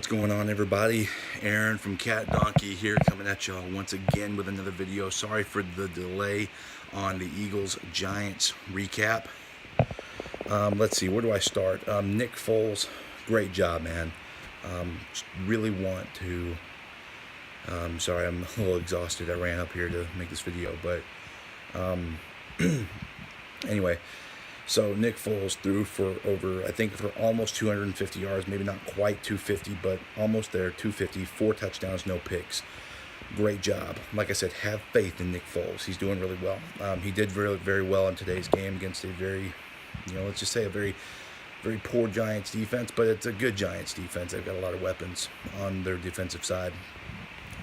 What's going on, everybody? Aaron from Cat Donkey here, coming at y'all once again with another video. Sorry for the delay on the Eagles-Giants recap. Let's see, where do I start? Nick Foles, great job, man. Really want to... sorry, I'm a little exhausted. I ran up here to make this video, but... anyway... So Nick Foles threw for almost 250 yards, maybe not quite 250, but almost there, 250, 4 touchdowns, no picks. Great job. Like I said, have faith in Nick Foles. He's doing really well. He did very, very well in today's game against a very, let's just say a very, very poor Giants defense, but it's a good Giants defense. They've got a lot of weapons on their defensive side.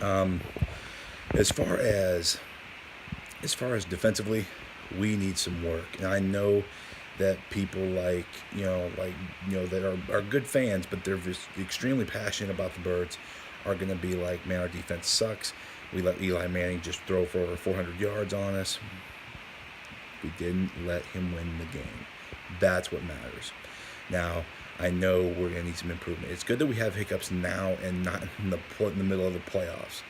As far as defensively, we need some work, and I know that people that are good fans, but they're just extremely passionate about the Birds, are going to be like, man, our defense sucks. We let Eli Manning just throw for over 400 yards on us. We didn't let him win the game. That's what matters. Now, I know we're going to need some improvement. It's good that we have hiccups now and not in the middle of the playoffs.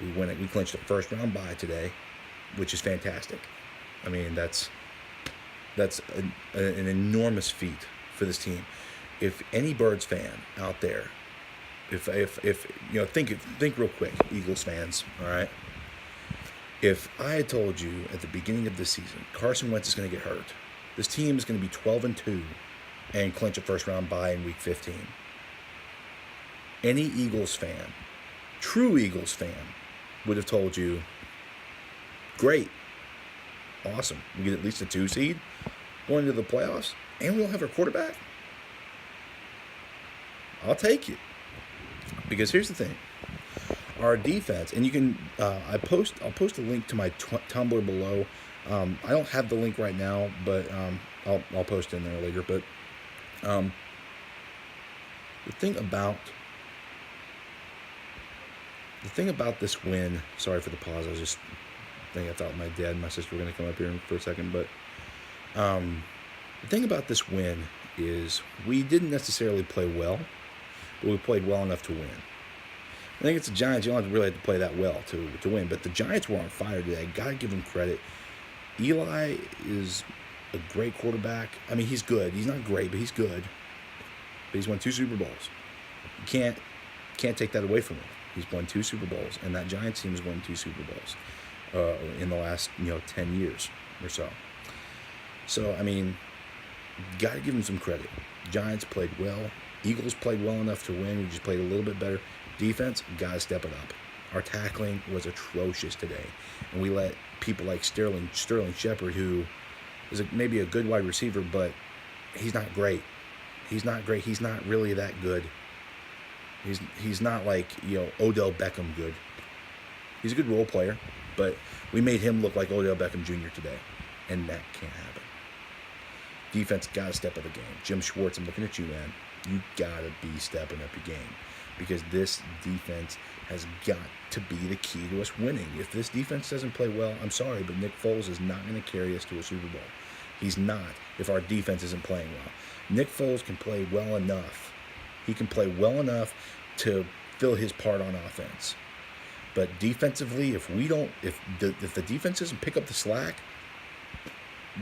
We clinched a first-round bye today, which is fantastic. I mean, that's an enormous feat for this team. If any Birds fan out there, if think real quick, Eagles fans, all right? If I had told you at the beginning of this season, Carson Wentz is going to get hurt, this team is going to be 12-2 and clinch a first-round bye in Week 15, any Eagles fan, true Eagles fan, would have told you, great. Awesome. We get at least a 2 seed going into the playoffs, and we don't have our quarterback. I'll take it. Because here's the thing. Our defense, and you can, I'll post a link to my Tumblr below. I don't have the link right now, but I'll post it in there later. But the thing about this win, sorry for the pause, I thought my dad and my sister were going to come up here for a second, but the thing about this win is we didn't necessarily play well, but we played well enough to win. I think it's the Giants. You don't really have to play that well to win, but the Giants were on fire today. Got to give them credit. Eli is a great quarterback. I mean, he's good. He's not great, but he's good. But he's won 2 Super Bowls. You can't take that away from him. He's won 2 Super Bowls, and that Giants team has won 2 Super Bowls in the last 10 years or so. So, I mean, got to give them some credit. Giants played well. Eagles played well enough to win. We just played a little bit better. Defense, got to step it up. Our tackling was atrocious today. And we let people like Sterling Shepard, who is maybe a good wide receiver, but he's not great. He's not great. He's not really that good. He's not like, Odell Beckham good. He's a good role player, but we made him look like Odell Beckham Jr. today, and that can't happen. Defense got to step up the game. Jim Schwartz, I'm looking at you, man. You got to be stepping up your game, because this defense has got to be the key to us winning. If this defense doesn't play well, I'm sorry, but Nick Foles is not going to carry us to a Super Bowl. He's not, if our defense isn't playing well. Nick Foles can play well enough. He can play well enough to fill his part on offense. But defensively, if the defense doesn't pick up the slack,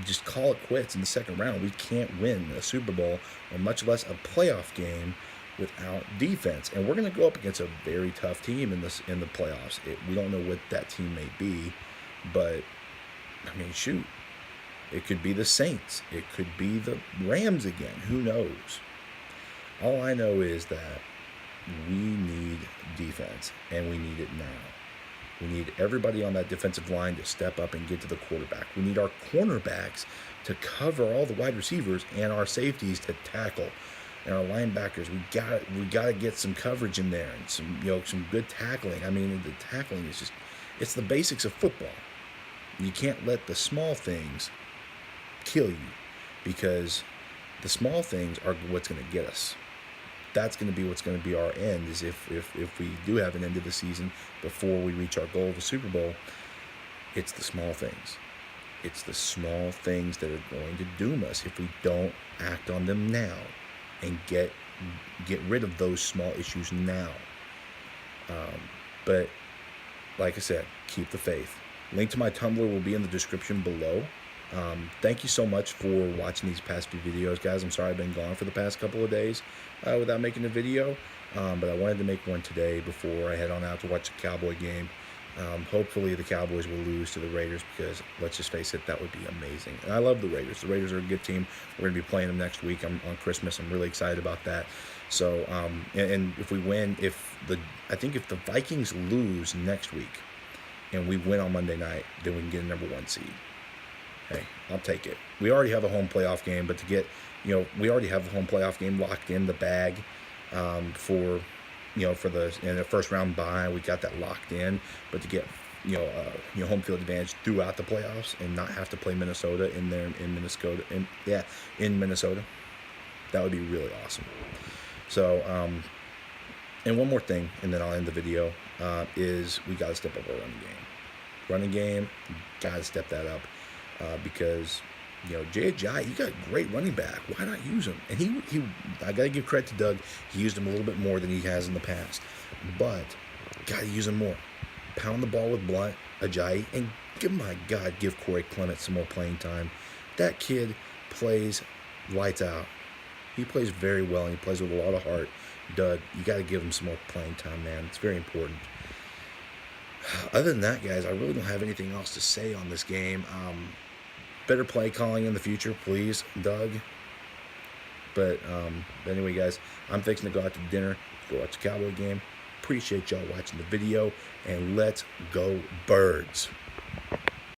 just call it quits in the second round. We can't win a Super Bowl, or much less a playoff game, without defense. And we're going to go up against a very tough team in the playoffs. We don't know what that team may be, but I mean, shoot, it could be the Saints. It could be the Rams again. Who knows? All I know is that we need defense, and we need it now. We need everybody on that defensive line to step up and get to the quarterback. We need our cornerbacks to cover all the wide receivers, and our safeties to tackle, and our linebackers. We got to get some coverage in there, and some good tackling. I mean, the tackling is it's the basics of football. You can't let the small things kill you, because the small things are what's going to get us. That's going to be what's going to be our end, is if we do have an end of the season before we reach our goal of a Super Bowl. It's the small things. It's the small things that are going to doom us if we don't act on them now and get get rid of those small issues now. But like I said, keep the faith. Link to my Tumblr will be in the description below. Thank you so much for watching these past few videos, guys. I'm sorry I've been gone for the past couple of days without making a video, but I wanted to make one today before I head on out to watch the Cowboy game. Hopefully the Cowboys will lose to the Raiders, because let's just face it, that would be amazing. And I love the Raiders. The Raiders are a good team. We're going to be playing them next week on Christmas. I'm really excited about that. So, and if we win, I think if the Vikings lose next week and we win on Monday night, then we can get a #1 seed. Hey, I'll take it. We already have a home playoff game, but to get, we already have a home playoff game locked in the bag for the first round bye. We got that locked in, but to get home field advantage throughout the playoffs and not have to play Minnesota in Minnesota, that would be really awesome. So, and one more thing, and then I'll end the video, is we got to step up our running game. Got to step that up, because Jay Ajayi, he got a great running back. Why not use him? And he I got to give credit to Doug. He used him a little bit more than he has in the past, but got to use him more. Pound the ball with Blunt, Ajayi, and give Corey Clement some more playing time. That kid plays lights out. He plays very well, and he plays with a lot of heart. Doug, you got to give him some more playing time, man. It's very important. Other than that, guys, I really don't have anything else to say on this game. Better play calling in the future, please, Doug. But anyway, guys, I'm fixing to go out to dinner, go watch the Cowboy game. Appreciate y'all watching the video, and let's go Birds.